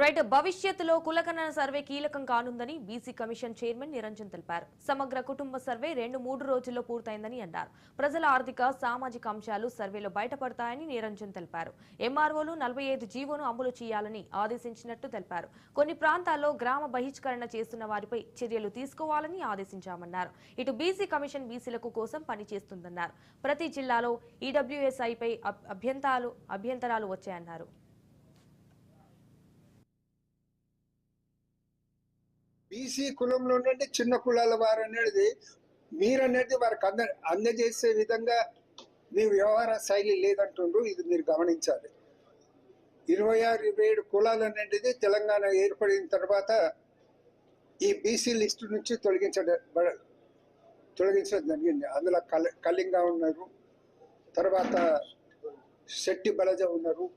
Right భవిష్యత్తులో కులగణన survey కీలకం కానుందని బీసీ కమిషన్ చైర్మన్ నిరంజన్ తెలిపారు. సమగ్ర కుటుంబ సర్వే 2-3 రోజుల్లో పూర్తయిందని అన్నారు. ప్రజల ఆర్థిక సామాజిక అంశాలు సర్వేలో బయటపడతాయని నిరంజన్ తెలిపారు. ఎంఆర్ఓలు 45 జీవోను అమలు చేయాలని ఆదేశించినట్టు తెలిపారు. కొన్ని ప్రాంతాల్లో గ్రామ బహిష్కరణ చేస్తున్న వారిపై చర్యలు తీసుకోవాలని ఆదేశించామన్నారు. ఇటు బీసీ కమిషన్ బీసీలకు కోసం పనిచేస్తుందన్నారు. ప్రతి జిల్లాలో ఈడబ్ల్యూఎస్ఐపై అభ్యంతరాలు వచ్చాయన్నారు. బీసీ కులంలో నుండి చిన్న కులాల వారు అనేది మీరనేది వారికి అందజేసే విధంగా మీ వ్యవహార శైలి లేదంటుండ్రు. ఇది మీరు గమనించాలి. 26-27 కులాలు అనేది తెలంగాణ ఏర్పడిన తర్వాత ఈ బీసీ లిస్టు నుంచి తొలగించడం జరిగింది. అందులో కళింగ ఉన్నారు, తర్వాత శెట్టి బలజ ఉన్నారు.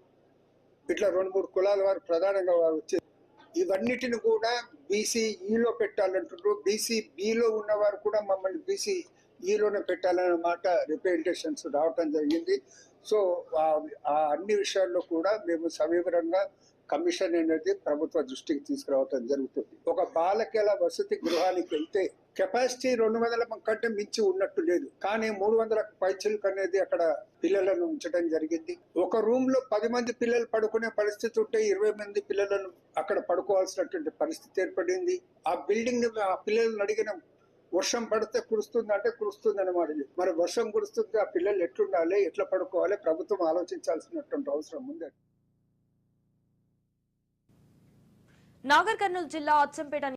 ఇట్లా 2-3 కులాల వారు ప్రధానంగా వారు వచ్చారు. ఇవన్నిటిని కూడా బీసీ ఈలో పెట్టాలంటున్నారు. బీసీ బిలో ఉన్నవారు కూడా మమ్మల్ని బీసీ ఈలోనే పెట్టాలనే మాట రిప్రజెంటేషన్స్ రావటం జరిగింది. సో ఆ అన్ని విషయాల్లో కూడా మేము సవివరంగా కమిషన్ అనేది ప్రభుత్వ దృష్టికి తీసుకురావటం జరుగుతుంది. ఒక బాలకేల వసతి గృహానికి వెళ్తే కెపాసిటీ 200 కంటే మించి ఉన్నట్టు లేదు, కానీ 300 పైచిలకు అనేది అక్కడ పిల్లలను ఉంచడం జరిగింది. ఒక రూమ్ లో 10 మంది పిల్లలు పడుకునే పరిస్థితి ఉంటే 20 మంది పిల్లలను అక్కడ పడుకోవాల్సినటువంటి పరిస్థితి ఏర్పడింది. ఆ బిల్డింగ్ ఆ పిల్లలను అడిగిన వర్షం పడితే కురుస్తుంది అంటే కురుస్తుంది అనమాట. మరి వర్షం కురుస్తుంది, ఆ పిల్లలు ఎట్లుండాలి, ఎట్లా పడుకోవాలి, ప్రభుత్వం ఆలోచించాల్సినటువంటి అవసరం ఉంది. నాగర్ కర్నూలు జిల్లా అచ్చంపేట